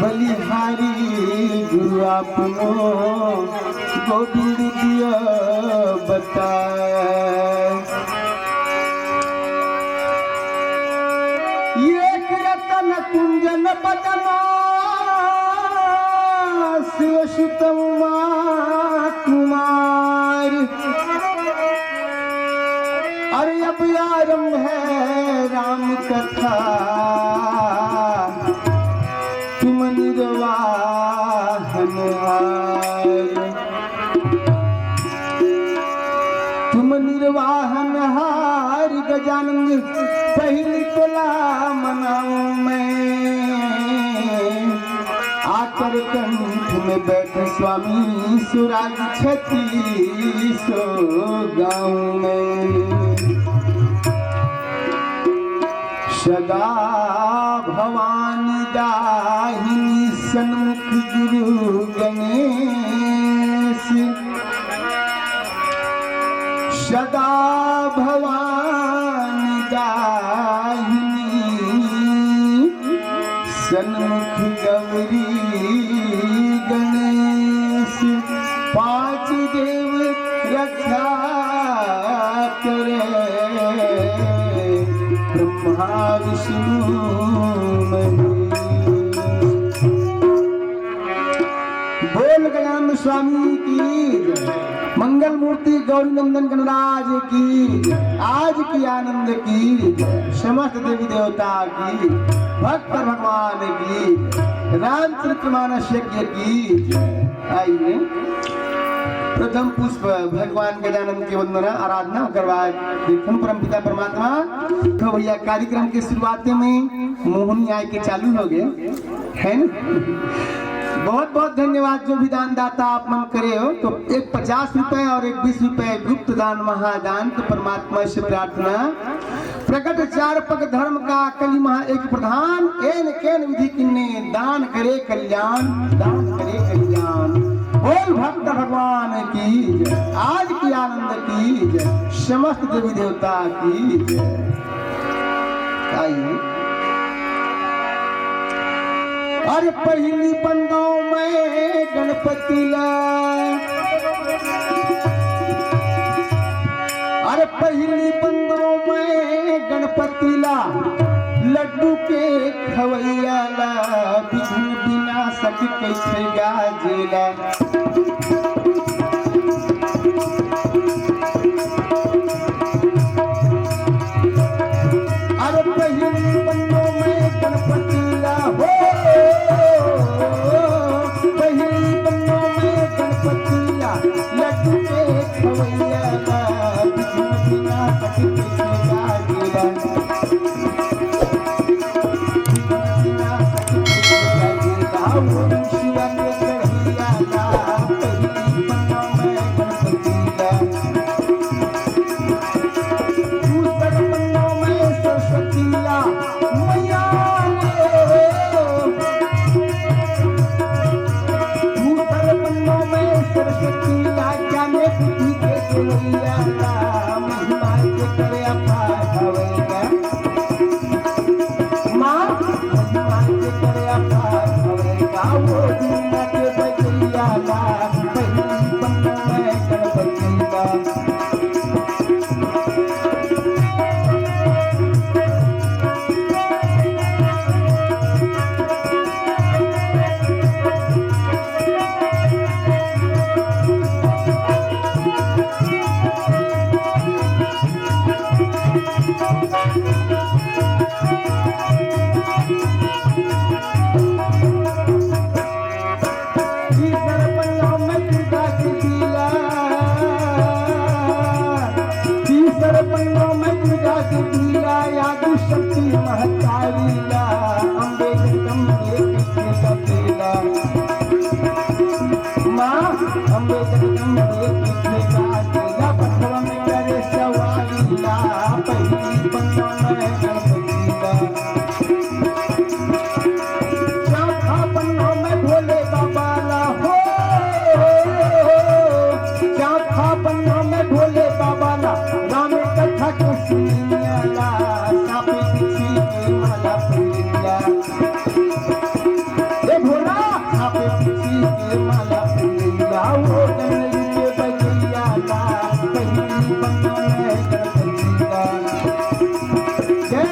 बलिहारी गुरु आपनो गोविंद दिया बताए। एक रतन कुंजन बदना शिवसुतम कुमार। अरे अब आरंभ है राम कथा तुम निर्वाहन हार। तुम निर्वाहन हार गजानंद पहली तोला मनाऊं मैं। आकर कंठ में बैठे स्वामी सुराग छती सो गाऊं मैं। सदा भवानी दाहिनी सन्मुख गुरु गणेश। सदा भवानी दाहिनी सन्मुख गौरी गणेश। पांच देव रक्षा करे ब्रह्मा विष्णु महेश। बोल गजानंद स्वामी की मंगल मूर्ति गौरी नंदन गणराज की आज की आनंद की समस्त देवी देवता की भक्त भगवान की रामचरितमानस की। आइए प्रथम पुष्प भगवान गजानंद की वंदना आराधना करवाए परम पिता परमात्मा। तो भैया कार्यक्रम के शुरुआत में मोहनी आय के चालू हो गए है न। बहुत बहुत धन्यवाद जो भी दान दाता आप मन करे हो। तो एक 50 रुपए और एक 20 रुपए गुप्त दान महादान। तो परमात्मा से प्रार्थना प्रकट चार पग धर्म का कली महा एक प्रधान। एन केन विधि किन्ने दान करे कल्याण दान करे कल्याण। बोल भक्त भगवान की जय। आज की आनंद की जय समस्त देवी देवता की जय। आइए अरे पहली बंदों में गणपति ला। अरे पहली बंदों में गणपति ला। लड्डू के खवैया ला विघ्न विनाशक कैसे गाजेला। अरे पहली बंदों में गणपति ला हो। पहली बंदों में गणपति ला। लड्डू के खवैया ला विघ्न विनाशक कैसे गाजेला। भोले बाबा ना राम हक सुनियाला सापे पीछे के माला फूलिया ए भोला सापे पीछे के माला फूलिया वो गनई के बजैया ला पहली बन्ना में गणपतिया जय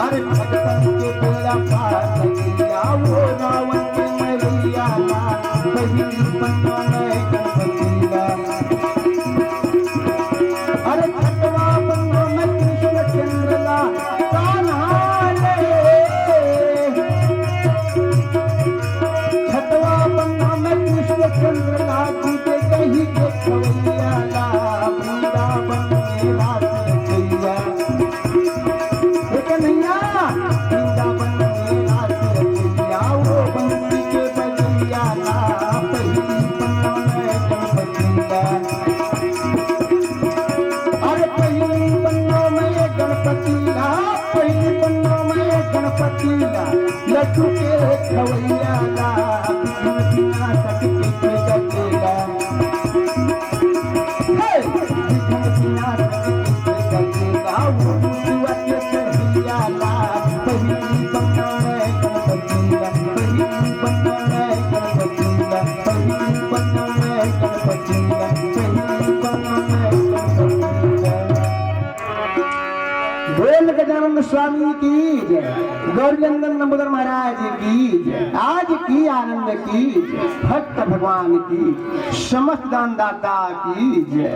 अरे भगतन के बेड़ा पार लगिया वो रावण के मैया ला पहली बन्ना में गणपतिया अरे छठवा बन्ना में कृष्ण चंद्र ला कान्हा रे छठवा बन्ना में कृष्ण चंद्र ला दूजे कहीं के खवैया ला वृंदावन में रात रचैया कन्हैया वृंदावन में रात रचैया वो बंसी के बजैया ला पहली बन्ना में गणपतिया अरे पहली बन्ना में गणपतिया पहली बन्ना में गणपतिया लड्डू के खवैया ला बिना सक के गजेला हे बिना सक के गजेला वो दुआ के चढ़िया ला पहली बन्ना में गणपतिया पहली बन्ना में गणपतिया पहली बन्ना में गणपतिया पहली बन्ना में गणपतिया बोल गजानन स्वामी की जय गौरीनंदन नंबोदर महाराज की जय आज की आनंद की जय भक्त भगवान की समस्त दानदाता की जय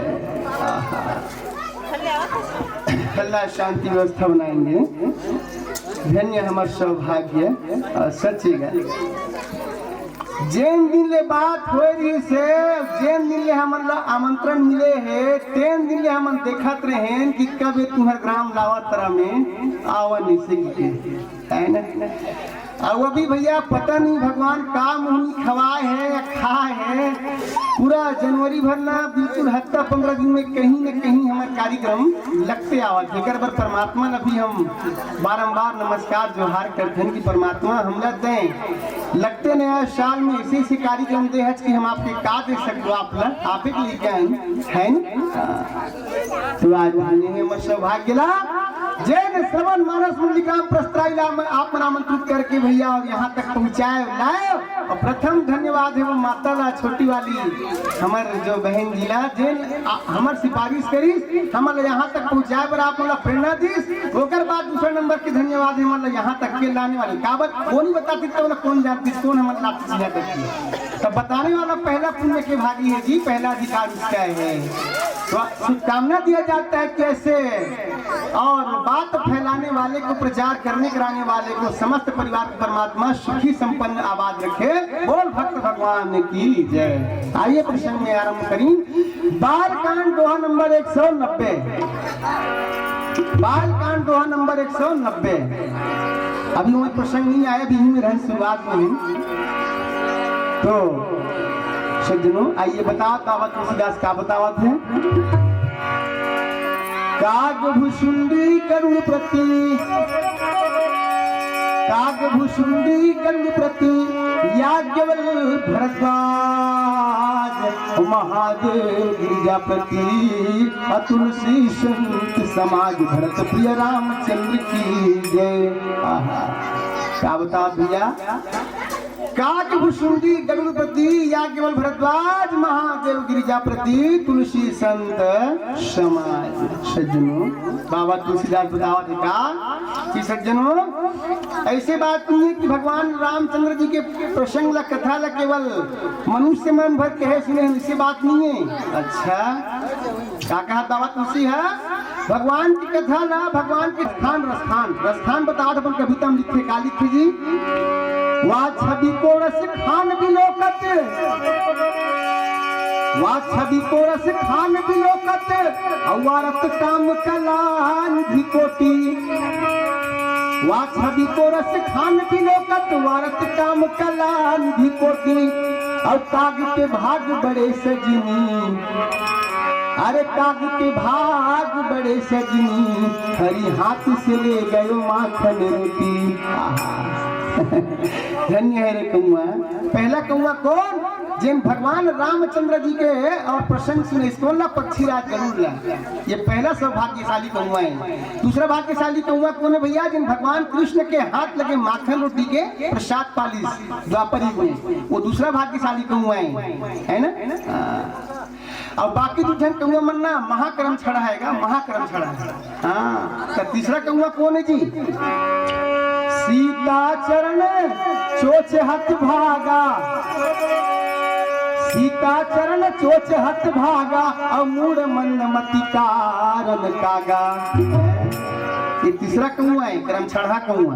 अल्लाह शांति व्यवस्था बनाएंगे धन्य हमार सौभाग्य और सचेगा जेन दिन ले बात हो रही से जेन दिन ले हमन आमंत्रण मिले है तेन दिन ले हमन देखत रहे कि कब तुम्हारे ग्राम लावा तरह में आवा निसे है ना और अभी भैया पता नहीं भगवान का मुँह खवाए है या खाए है पूरा जनवरी भर ना बिल्कुल हफ्ता 15 दिन में कहीं न कहीं हमारे कार्यक्रम लगते आवत जेकर पर परमात्मा ने भी हम बारंबार नमस्कार जोहार करते हैं कि परमात्मा हमरा दें लगते नया साल में ऐसे ऐसे कार्यक्रम दे है कि हम आपके का दे सकते आप ही लेके है तो आज हमारे सौभाग्य ला जैन श्रवण मानस मुलिका प्रस्ताविला में आप आमंत्रित करके भैया और यहाँ तक पहुँचाए लाए और प्रथम धन्यवाद है वो माता ला छोटी वाली हमारे जो बहन जिला जैन हमारे सिफारिश करी हमारे यहाँ तक पहुँचाए पर आप मतलब प्रेरणा दी होकर बाद दूसरा नंबर की धन्यवाद है मतलब यहाँ तक के लाने वाले काबत वो नहीं बताती तो कौन जानती कौन हमारे लाती यहाँ तक तब बताने वाला पहला पुण्य के भागी है जी पहला अधिकार उसका है तो शुभकामना दिया जाता है कैसे और बात फैलाने वाले को प्रचार करने कराने वाले को समस्त परिवार को परमात्मा सुखी संपन्न आबाद रखे बोल भक्त भगवान की जय आइए प्रसंग में आरंभ करें बाल कांड दोहा नंबर 190 बाल कांड दोहा नंबर 190 अभी वही प्रसंग नहीं आया अभी में रहन शुरुआत में तो सज्जनों आइए बताओ तावत तुलसीदास का बतावत है कागभुषुंडी करुण प्रति कागभुषुंडी करुण प्रति याज्ञवल भरद्वाज महादेव गिरिजापति तुलसी संत समाज भरत प्रिय रामचंद्र की जय क्या बता भैया काकभुषुंडी गरुड़पति याज्ञवल भरद्वाज महादेव गिरिजापति तुलसी संत समाज सज्जनों बाबा तुलसीदास बतावत है कि सज्जनों ऐसे बात नहीं है कि भगवान रामचंद्र जी के प्रसंग ला कथा ला केवल मनुष्य मन भर कहे सुने ऐसी बात नहीं है अच्छा क्या कहा दावा तुलसी है भगवान की कथा ला भगवान के स्थान रस्थान रस्थान बताओ अपन कविता में लिखे का लिखे जी वह छवि को रस खान बिलोकत, वह छवि को रस खान बिलोकत, अवारत काम कलान भी कोटी। वह छवि को रस खान बिलोकत, वारत काम कलान भी कोटी। और काग के भाग बड़े सजनी, अरे काग के भाग बड़े सजनी, हरी हाथ से ले गयो माखन रोटी। धन्य है रे कौआ। पहला कौआ कौन? जिन भगवान रामचंद्र जी के और प्रसन्न सुने इसको ला पक्षीराज जरूर ला। ये पहला सौभाग्यशाली कौआ है। दूसरा भाग्यशाली कौआ कौन है भैया? जिन भगवान कृष्ण के हाथ लगे माखन रोटी के प्रसाद पालिस द्वापर युग में, वो दूसरा भाग्यशाली कौआ है ना। और बाकी दूसरे कौआ मन्ना महाक्रम छड़ा हैगा, महाक्रम छड़ा है। हाँ, तो तीसरा कौआ कौन है जी? सीता चरण चोच हथ भागा, सीता चरण चोच हथ भागा, और मूड मंद मति कारण कागा। ये तीसरा कौआ है, क्रम छड़ा कौआ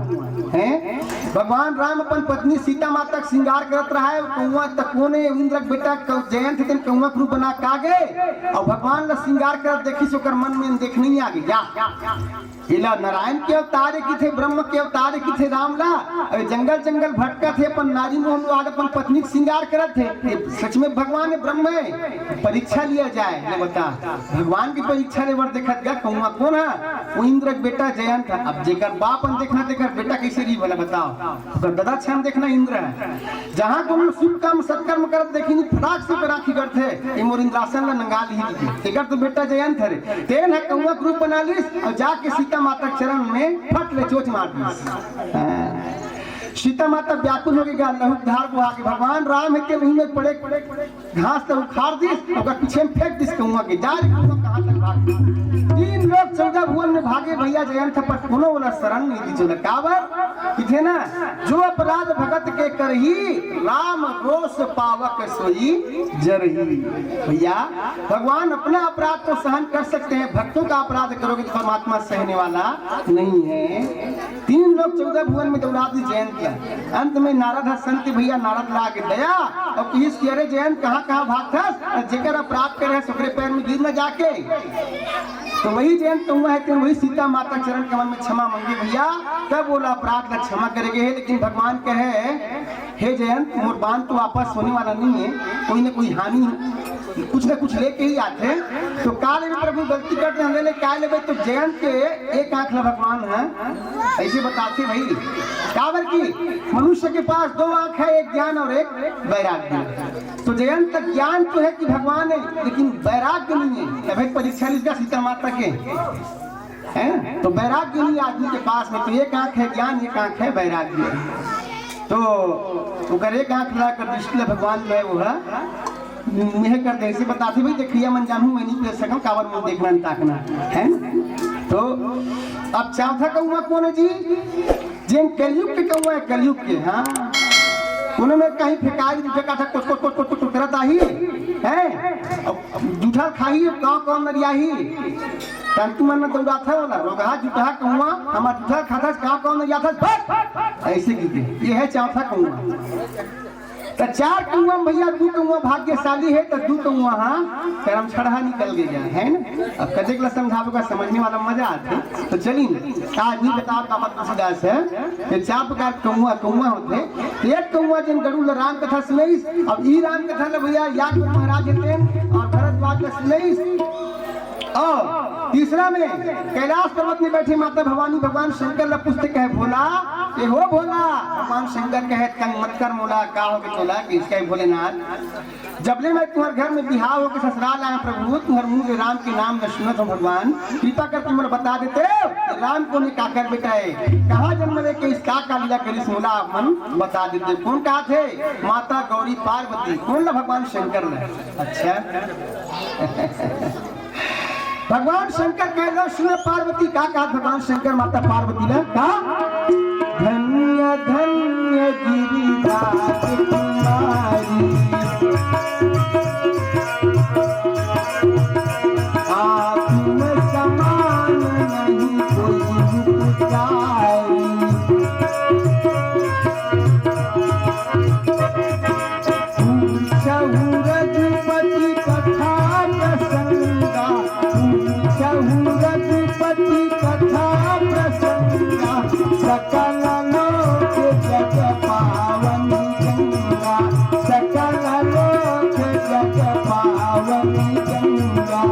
है। भगवान राम अपन पत्नी सीता माता का श्रृंगार करत रहा है। कौआ तकोने इंद्र बेटा जयंत दिन कौआ के रूप बना कागे, और भगवान ला श्रृंगार करत देखी सोकर मन में देखने ही आगे जा। इला नारायण के अवतार की थे, ब्रह्म के अवतार की थे राम ला। जंगल जंगल भटका थे, अपन नारी मोहन आगे अपन पत्नी श्रृंगार करत थे। सच में भगवान है, ब्रह्म है। परीक्षा लिया जाए ले बता, भगवान की परीक्षा ले वर देखत गा कौआ कौन है? वो इंद्र बेटा जयंत है। अब जेकर बाप देखना तेकर बेटा कैसे रही भला बताओ। दादा छान देखना इंद्र है। जहाँ को शुभ काम सत्कर्म करत देखी फटाक से राखी करते, ये मोर इंद्रासन ला नंगा ली तेकर तो बेटा जयंत है। तेन है कौआ ग्रुप बना लिस और जाके सीता माता चरण में फट ले चोच मार दी। सीता माता व्याकुल हो गया, लहू धार को आगे भगवान राम है के वहीं में पड़े घास तो उखाड़ दी और पीछे में फेंक दिस कौआ के जा कहां तक भाग। 3 लोग 14 भुवन में भागे भैया जयंत पर कोनो वाला शरण नहीं दी चला काबर कि थे ना जो अपराध भगत के करही राम रोष पावक सोई जरही। भैया भगवान अपना अपराध तो सहन कर सकते हैं, भक्तों का अपराध करोगे तो परमात्मा सहने वाला नहीं है। 3 लोग 14 भुवन में दौड़ा दी जयंत। अंत में नारद संत भैया नारद ला के दया और पीस के अरे जयंत कहाँ कहाँ भागता, जेकर अपराध करे सुखरे पैर में गिर न जाके। तो वही जयंत कौआ है, तो वही सीता माता चरण कमल में क्षमा मांगे भैया, तब बोला अपराध का क्षमा करेंगे। लेकिन भगवान कहे हे जयंत मोर बांध तो वापस होने वाला नहीं है, कोई न कोई हानि कुछ न कुछ लेके ही आते। तो काल में प्रभु गलती करते हम ले क्या लेबे? तो जयंत के एक आंख ला भगवान है ऐसे बताते भाई काबर की मनुष्य के पास 2 आंख है, एक ज्ञान और एक वैराग्य। तो जयंत तक ज्ञान तो है कि भगवान है, लेकिन वैराग्य नहीं है। भाई परीक्षा इसका सीता माता के हैं, तो वैराग्य नहीं आदमी के पास में। तो एक आंख है ज्ञान, एक आंख है वैराग्य। तो अगर एक आंख लाकर दृष्टि भगवान जो है वो है यह कर दे ऐसे बताते भाई देखिए मन जानू मैं नहीं पी सकूं काबर में देखना ताकना है। तो अब चौथा कौआ कौन है जी? जिन कलयुग के कौआ है, कलयुग के। हाँ उन्होंने कहीं फेंकाई फेंका था कुछ कुछ कुछ कुछ करता ही है, जूठा खाई गाँव नरियाही तंतु मन में दौड़ा था बोला रोगा जूठा कौआ हमारा जूठा खाता गाँव नरिया था ऐसे की। ये है चौथा कौआ। तो 4 कौआ भैया 2 कौआ भाग्यशाली है, तो 2 कौआ हाँ करम छड़ा निकल गया है ना। अब कदे के समझावे का समझने वाला मजा आते। तो चलिए आज भी बताओ का तुलसीदास है कि 4 प्रकार कौआ होते। एक कौआ जिन गरुड़ राम कथा सुनई, अब ई राम कथा ले भैया याद महाराज थे और भरद्वाज सुनई। और तीसरा में कैलाश पर्वत में बैठे माता भवानी भगवान शंकर ला पुस्तक है भोला ये हो भोला। भगवान शंकर कहे तंग मत कर मोला का हो के तोला कि इसका ही भोलेनाथ जबले मैं तुम्हारे घर में बिहार हो के ससुराल आया प्रभु तुम्हारे मुंह में राम के नाम न सुनत हो भगवान कृपा कर तुम बता देते राम को का कर बेटा है कहाँ जन्म ले के इसका का लीला करिस मोला मन बता देते। कौन कहा थे? माता गौरी पार्वती। कौन ला? भगवान शंकर ने। अच्छा भगवान शंकर कह लो सुन पार्वती का कहा भगवान शंकर माता पार्वती ने कहा धन्य धन्य गिरिराज कुमारी आत्म समान नहीं कोई उपचारी पावनी गंगा, सकल लोक जग पावनी गंगा।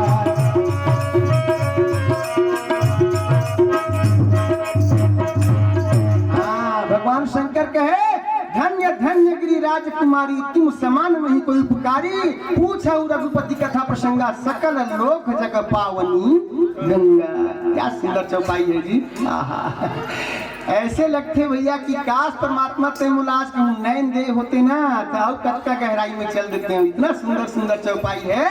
भगवान शंकर कहे धन्य धन्य गिरि राजकुमारी, तुम समान नहीं कोई उपकारी। पूछा रघुपति कथा प्रसंगा, सकल लोक जग पावनी गंगा। क्या सुंदर चौपाई है जी। ऐसे लगते भैया कि काश परमात्मा तैमुलाज के नैन दे होते ना तो कब का गहराई में चल देते हैं। इतना सुंदर सुंदर चौपाई है।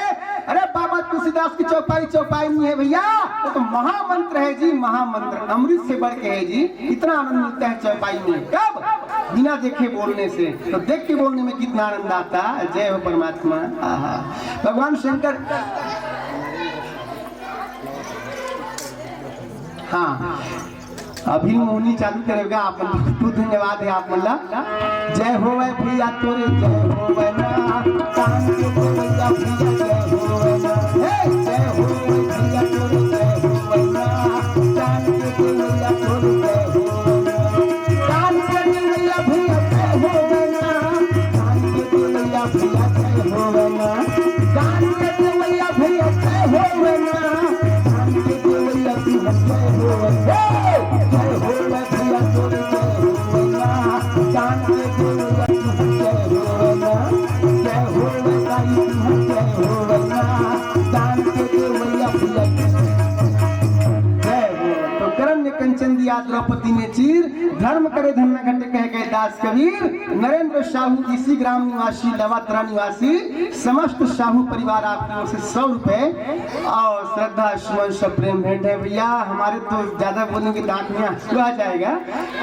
अरे बाबा तुलसीदास की चौपाई नहीं है भैया, वो तो महामंत्र है जी, महामंत्र अमृत से बढ़ के है जी। इतना आनंद मिलता है चौपाई में, कब? बिना देखे बोलने से, तो देख के बोलने में कितना आनंद आता। जय हो परमात्मा। भगवान शंकर। हाँ अभी मोहनी चालू करेगा आप। बहुत धन्यवाद है आप मल्ला। जय हो भैया तोरे, जय हो ना कान के भैया भैया, जय हो ना। जय हो भैया तोरे, जय हो ना कान के भैया तोरे, जय हो ना। कान के भैया भैया जय हो ना, कान के भैया भैया जय हो ना, कान के भैया भैया जय हो ना, कान के भैया भैया जय हो ना। द्रौपदी ने चीर, धर्म करे धन्य घटे कह गए दास कबीर। नरेंद्र साहू इसी ग्राम निवासी, लवात्रा निवासी, समस्त साहू परिवार आपकी ओर से 100 रुपए और श्रद्धा सुमन सब प्रेम भेंट है भैया। हमारे तो ज्यादा बोलेंगे तो आंख में आंसू आ जाएगा।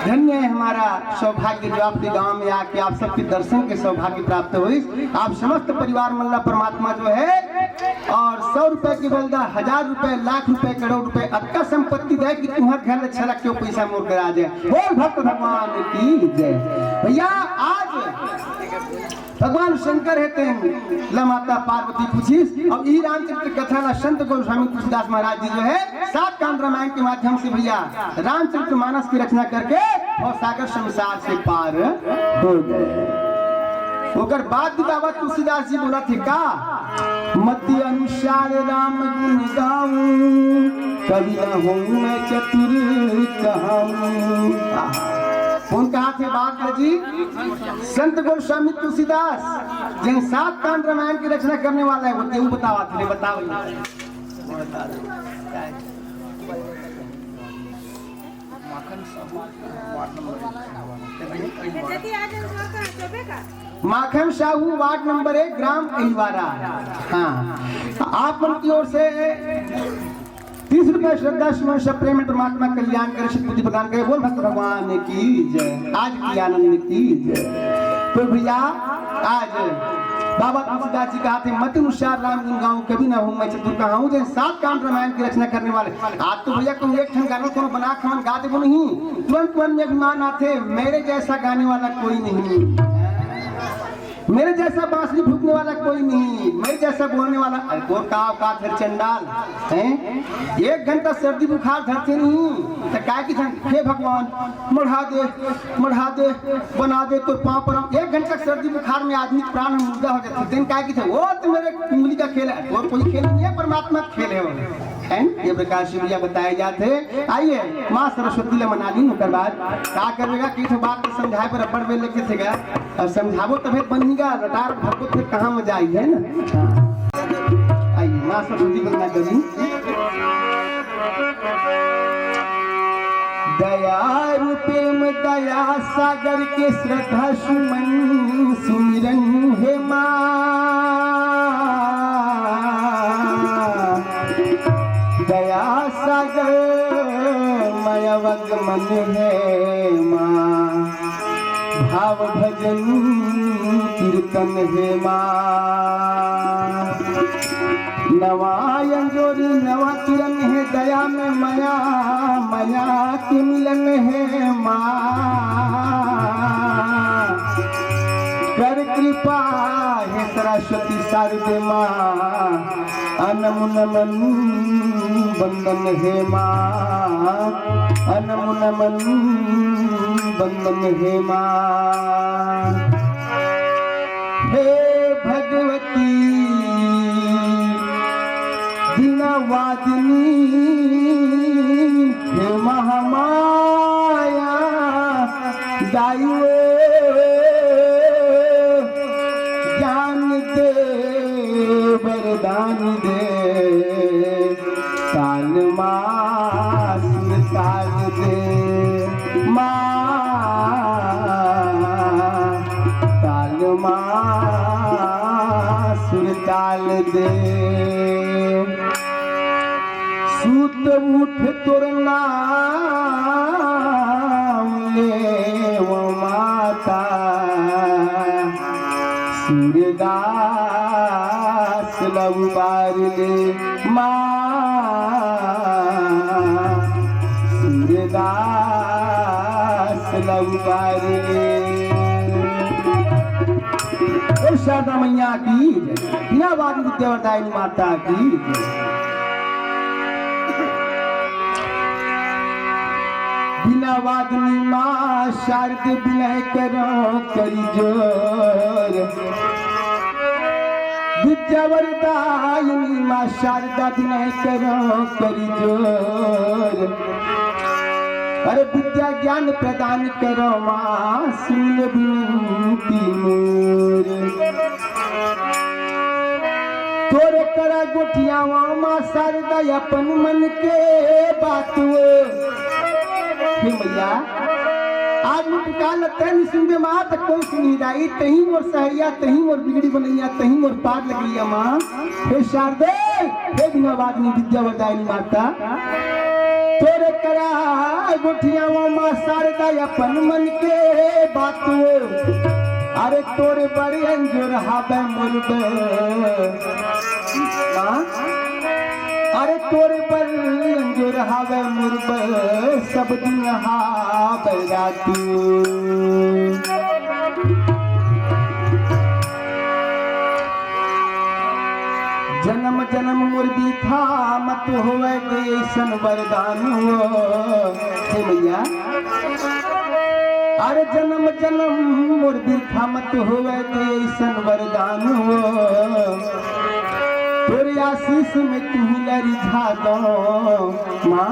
धन्य है हमारा सौभाग्य जो आपके गाँव में आके आप सबके दर्शन के सौभाग्य प्राप्त हुई। आप समस्त परिवार मल्ला परमात्मा जो है और 100 रुपए की बलदा 1000 रुपए, लाख रुपए, करोड़ रुपए अक्का संपत्ति दे कि तुम्हारे घर अच्छा लग क्यों पैसा मोड़ कर आ जाए। बोल भक्त भगवान की जय। भैया आज भगवान शंकर है माता पार्वती पूछी और यही रामचरित्र कथा ना संत गोस्वामी तुलसीदास महाराज जी जो है 7 कांड रामायण के माध्यम से भैया रामचरित्र मानस की रचना करके और सागर संसार से पार हो गए। ओकर बाद बाबा तुलसीदास जी बोला थे का, मति अनुसार राम गुण गाऊं, कभी न हूँ मैं चतुर कहूं। कौन कहा थे बात जी? संत गोस्वामी तुलसीदास जिन 7 कांड रामायण की रचना करने वाला है वो क्यों बतावा थे? बताओ माखन साहू वार्ड नंबर 1 ग्राम अहिवारा। हाँ आप उनकी ओर से 30 रुपए श्रद्धा सुमन सब प्रेम परमात्मा कल्याण करे, सिद्धि प्रदान करे। बोल भक्त भगवान की जय। आज की आनंद की जय। तो भैया आज बाबा तुलसीदास जी कहा थे मत अनुसार राम गुण गाऊं, कभी ना हूं मैं चतुर कहूं। जैसे 7 कांड रामायण की रचना करने वाले आज तो भैया कोई एक ठन गाना को बना खमन गा दे नहीं, तुरंत में अभिमान आते मेरे जैसा गाने वाला कोई नहीं, मेरे जैसा बांसुरी फूकने वाला कोई नहीं, मेरे जैसा बोलने वाला का चंडाल हैं। 1 घंटा सर्दी बुखार धरते नहीं तो क्या की हे भगवान मढ़ा दे बना दे तो पाँव पर 1 घंटा सर्दी बुखार में आदमी प्राण मुर्दा हो जाते दिन क्या की थे। वो तो मेरे उंगली का खेल है और कोई खेल नहीं है, परमात्मा खेल है वो। ये प्रकार से भैया बताए जाते। आइए माँ सरस्वती ले मना ली उनके बाद क्या करेगा कि बात समझाए पर रबड़ में लेके थे और समझावो तभी बनेगा रटार भरको फिर कहाँ में जाए है ना। आइए माँ सरस्वती बंदना करी। दया रूपे में दया सागर के श्रद्धा सुमन सुमिरन है माँ, दया सागर मयवग मन है माँ, भाव भजन कीर्तन है माँ। नवायन जोरी नवा किरण है दया में माया के मिलन है माँ। कर कृपा है सरस्वती शारदे माँ, अनमुनमन बंदन है माँ, अनमुनमन बंदन है माँ। वरदान दे ताल माँ सुर ताल दे माँ ताल माँ सुर ताल दे सूत उठ तोर नाम ले वो माता सूर्यदास लव बार ले माँ सूर्यदास लव बार ले। शारदा मैया की बीनावादी विद्यावरदायिनी माता की बीनावादिनी माँ शारद विनय करो करी जोर विद्यावरदायिनी माँ शारदा विनय करो करी जोर अरे विद्या ज्ञान प्रदान करो माँ सुन विनती मोर तोरे करा गोठिया माँ शारदा अपन मन के बात मैया आज मुटकाल तन सुनबे माँ तक कोई सुनी जाई तही मोर सहरिया तही मोर बिगड़ी बनैया तही मोर पार लगलिया माँ हे शारदे हे बीनावादिनी विद्यावरदायिनी माता तोरे करा गोठिया माँ शारदा अपन मन के बात अरे तोरे बड़े अंजुर हाबे मुर्बे अरे तोरे बड़े अंजुर हाबे मुर्बे सब दिन हाबे रातू जन्म जन्म मुर्दी था मत होवे ऐसन वरदान हे मैया अरे जन्म जन्म मुर्दी था मत होवे ऐसन वरदान तोरे आशीष में तू लरिझा दो माँ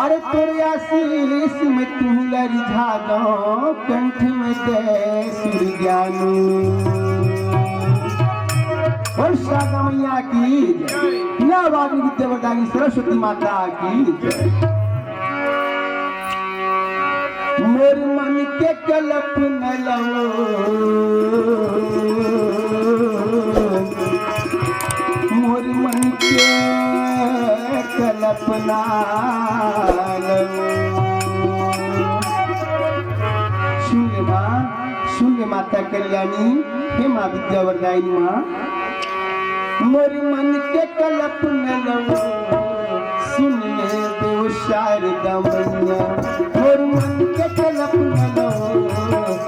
अरे तोरे आशीष में तू लरिझा दो कंठ में दे सुर ज्ञानू। और शारदा मैया की बीनावादिनी विद्यावरदायिनी सरस्वती माता की मोर मन के कल्पना लो मोर मन के कल्पना लो शून्य माता कल्याणी हे माँ विद्यावरदायिनी माँ मोर मन के कल्पना लो सुन ले देव शारदा मैया मोर मन के कल्पना लो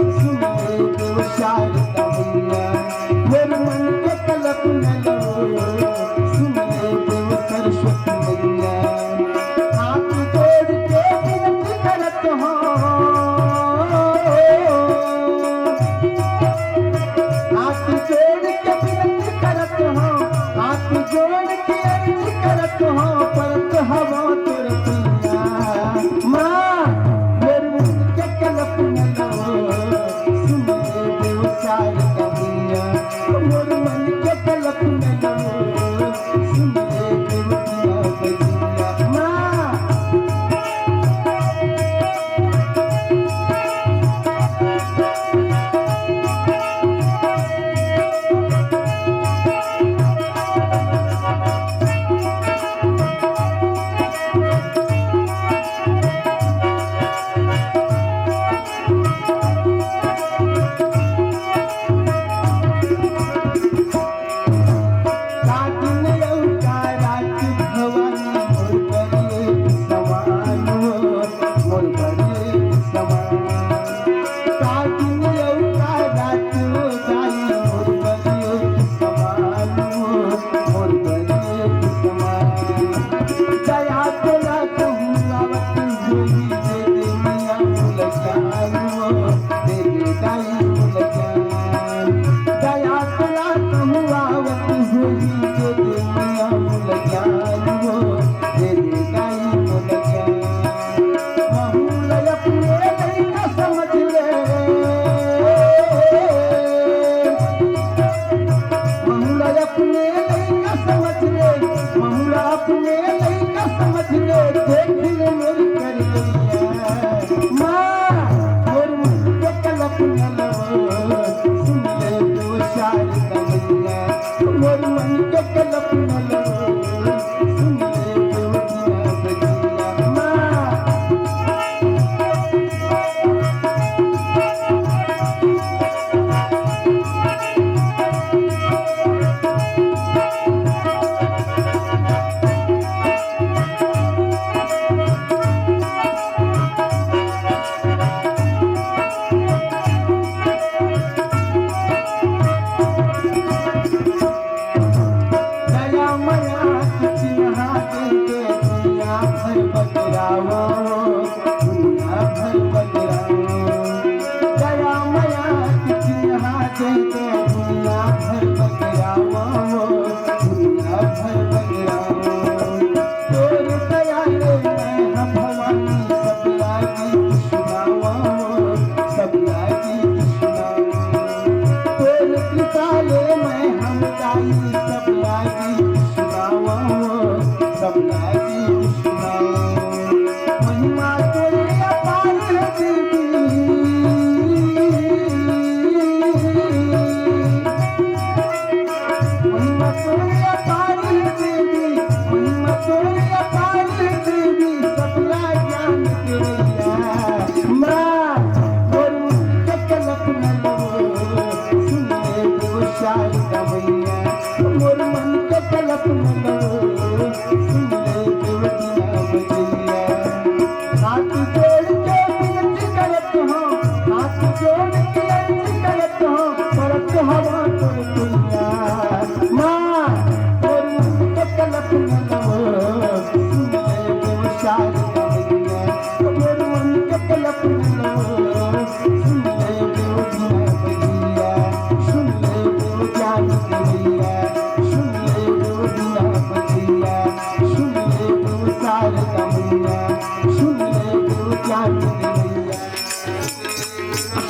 सुन ले देव शारदा मैया मोर मन के कल्पना लो सुन ले देव सरस्वती मैया हाथ जोड़ के विनती करत हूँ हाथ जोड़ के विनती करत हूँ हाथ जोड़ के अर्ज करत हो परत हवा तोर पिया माँ मोर मन के कल्पना लो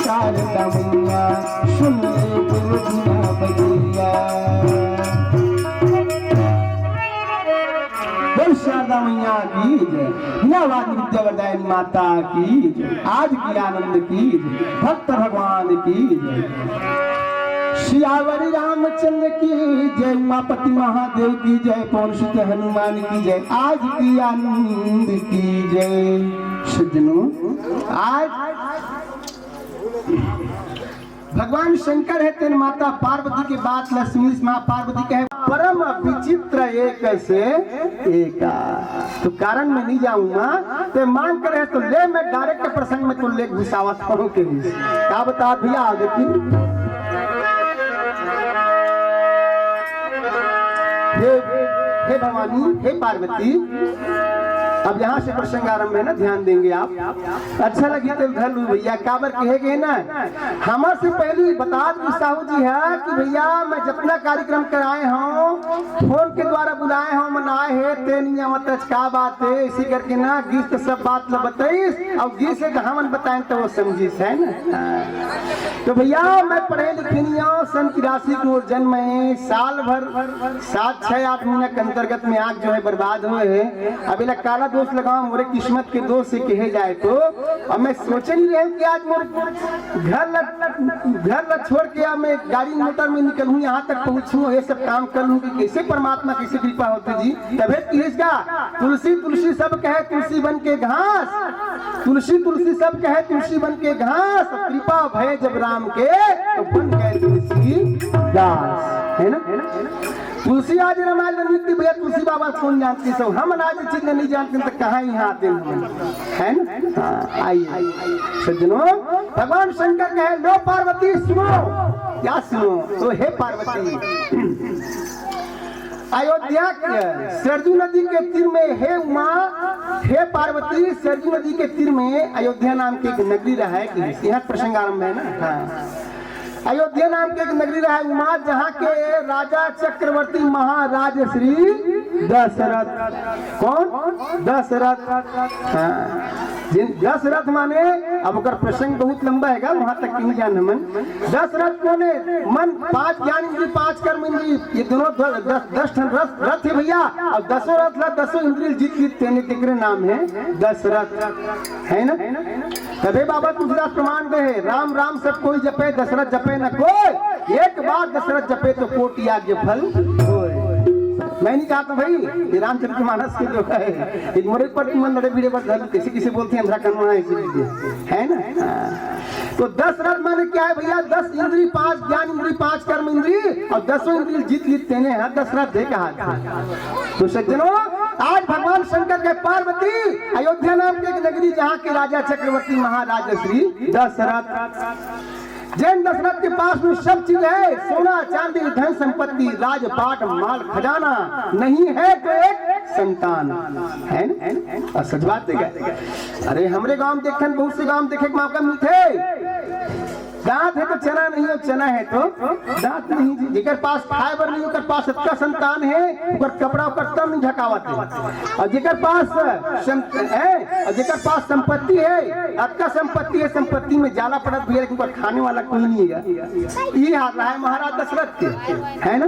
शारदा मैया सुन ले गोदिया बजैया। बोल शारदा मैया की जय, मीनावादी विद्यावरदायिनी माता की जय, आज की आनंद की जय, भक्त भगवान की जय। सियावरी रामचंद्र की जय, उमापति महादेव की जय, पवन सुत हनुमान की जय, आज की आनंद की जय। सज्जनों, आज भगवान शंकर है तेन माता पार्वती के बाद लक्ष्मी माँ पार्वती कहे परम विचित्र एक से एका। तो कारण में नहीं जाऊंगा तो मांग करे तो ले, मैं डायरेक्ट प्रसंग में तो ले घुसावत हूँ के क्या बता भैया। देखिए हे भवानी, हे पार्वती, अब यहाँ से प्रसंग आरंभ है ना, ध्यान देंगे आप। अच्छा लगी तो घर भैया काबर कहे गए ना, हमारे से पहले बता दू साहू जी है कि भैया मैं जितना कार्यक्रम कराए हूँ फोन के द्वारा बुलाए हूँ, मनाए है तेनिया मतलब का बात है, इसी करके ना गीत तो सब बात ल बताइस और गीत से हम बताए तो वो समझिस है ना। तो भैया मैं पढ़े लिखे नहीं हूँ, सन 83 को जन्म है, साल भर 7-6-8 महीने के अंतर्गत में आज जो है बर्बाद हुए है। अभी काला दोस्त लगाओ मोरे किस्मत के दोस्त से कहे जाए तो, अब मैं सोचे नहीं रहे कि आज मोरे घर ल छोड़ के अब मैं गाड़ी मोटर में निकलूं, यहाँ तक पहुँचूं, ये सब काम कर लूं कि कैसे परमात्मा कैसे कृपा होती जी। तबे किसका तुलसी तुलसी सब कहे तुलसी बन के घास, तुलसी तुलसी सब कहे तुलसी बन के घास, कृपा भय जब राम के तो बन गए तुलसी दास, है ना। तुलसी आज रामायण में निकली भैया, तुलसी बाबा कौन जानती सब, हम आज चीज नहीं जानते तो कहाँ यहाँ आते हैं ना। आइए सज्जनों, भगवान शंकर कहे लो पार्वती सुनो, क्या सुनो तो हे पार्वती, अयोध्या सरजू नदी के तीर में हे उमा, हे पार्वती, सरजू नदी के तीर में अयोध्या नाम की एक नगरी रहा है, यहाँ प्रसंग आरंभ है ना। हाँ, अयोध्या नाम के एक नगरी रहा है उमा, जहाँ के राजा चक्रवर्ती महाराज श्री दशरथ। कौन? दशरथ। हाँ, दशरथ माने अब अगर प्रसंग बहुत लंबा है वहां तक नहीं जान मन। दशरथ कोने मन 5 ज्ञान इंद्रिय 5 कर्म इंद्रिय, ये दोनों 10 रथ है भैया, और 10 रथ ला 10 इंद्रिय जीत जीत तेने तिकरे नाम है दशरथ, है ना। तबे बाबा तुलसीदास प्रमाण दे है, राम राम सब कोई जपे दशरथ जपे न कोई, एक बार दशरथ जपे तो कोटि आज्ञ फल होय। मैं नहीं कहा था भाई, ये रामचरितमानस के जो है एक मोरे पर मन लड़े भिड़े पर किसी किसी बोलते हैं अंधा करना है ना। तो 10 रथ माने क्या है भैया? 10 इंद्री, 5 ज्ञान इंद्री, 5 कर्म इंद्री और 10 इंद्री जीत लेते हैं 10 रथ दे के हाथ। तो सज्जनों, आज भगवान शंकर के पार्वती अयोध्या नाम की एक नगरी जहाँ के राजा चक्रवर्ती महाराज श्री दशरथ, जैन दशरथ के पास में सब चीज है, सोना चांदी धन संपत्ति राजपाट माल खजाना, नहीं है तो एक संतान है न? और सच बात देखा, अरे हमरे गांव देखे बहुत से गांव देखे मौका मिलते, दांत है तो चना नहीं है, चना है तो दांत नहीं जी। जेकर पास फाइबर नहीं, ओकर पास सबका संतान है, ओकर कपड़ा ओकर तन नहीं ढकावत है। और जेकर पास है और जेकर पास संपत्ति है, आपका संपत्ति है, संपत्ति में जाला पड़त भी है, लेकिन खाने वाला कोई नहीं है। ये हाथ रहा है महाराज दशरथ के, है ना?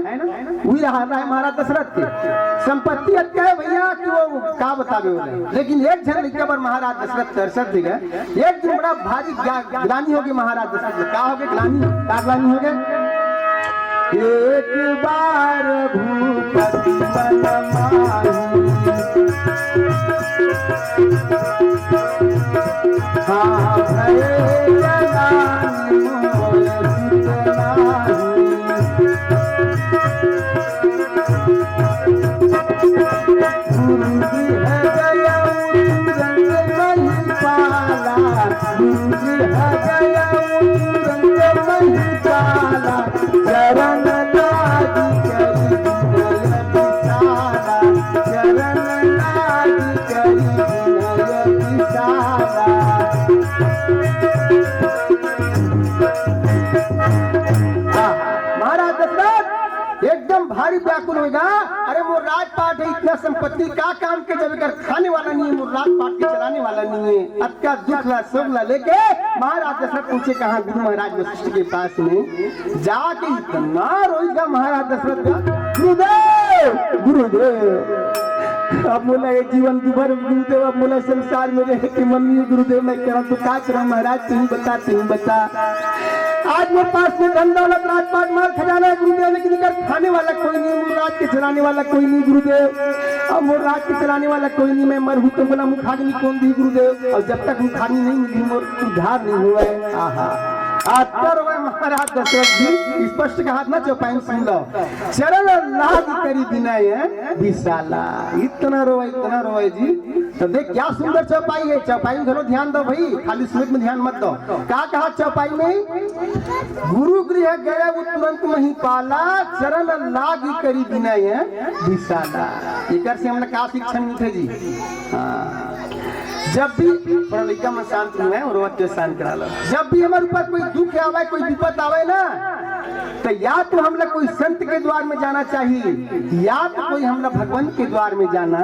वही हाथ रहा है महाराज दशरथ के। संपत्ति अच्छा है भैया कि वो का बतावे हो, लेकिन एक जन लिखा पर महाराज दशरथ एक दिन बड़ा भारी ग्लानि होगी महाराज दशरथ। क्या हो गए ग्लानि? क्या ग्लानि हो गए? एक बार भूपति बन हाँ भये जनानी मोर व्याकुल होगा। अरे वो राजपाट है, इतना संपत्ति का काम के जब कर खाने वाला नहीं है, वो राजपाट के चलाने वाला नहीं है। अब क्या दुख ला सुख ला लेके महाराज दशरथ पूछे कहा गुरु महाराज वशिष्ठ के पास में जाके इतना रोएगा महाराज दशरथ का, गुरुदेव गुरुदेव। अब बोला ये जीवन दुभर गुरुदेव, अब बोला संसार में रह के मम्मी गुरुदेव मैं कह रहा तो क्या करूं महाराज, तुम बता। आज मेरे पास में धन दौलत राजपाट माल खजाना है गुरुदेव, लेकिन इधर खाने वाला कोई नहीं, मुर्राज के चलाने वाला कोई नहीं गुरुदेव। अब मुर्राज के चलाने वाला कोई नहीं, मैं मर हूं तो बोला मुखाग्नि कौन दी गुरुदेव, और जब तक मुखाग्नि नहीं मिली मोर उद्धार नहीं हुआ है। आहा आतर हुए महाराज दशरथ जी स्पष्ट कहा ना, चौपाई सुन लो, चरण लाग करी विनय विशाला। इतना रोए जी। तो देख क्या सुंदर चौपाई है, चौपाई में धरो ध्यान दो भाई, खाली स्मृति में ध्यान मत दो। क्या कहा चौपाई में? गुरु गृह गया वो तुरंत मही पाला, चरण लाग करी विनय विशाला। एक से हमने क्या शिक्षण मिलते जी? जब भी पढ़ लिखा में शांत हुए और वक्त शांत करा लो। जब भी हमारे ऊपर कोई दुख आवे, कोई विपद आवे ना, तो या तो हम लोग कोई संत के द्वार में जाना चाहिए, या तो कोई हम लोग भगवान के द्वार में जाना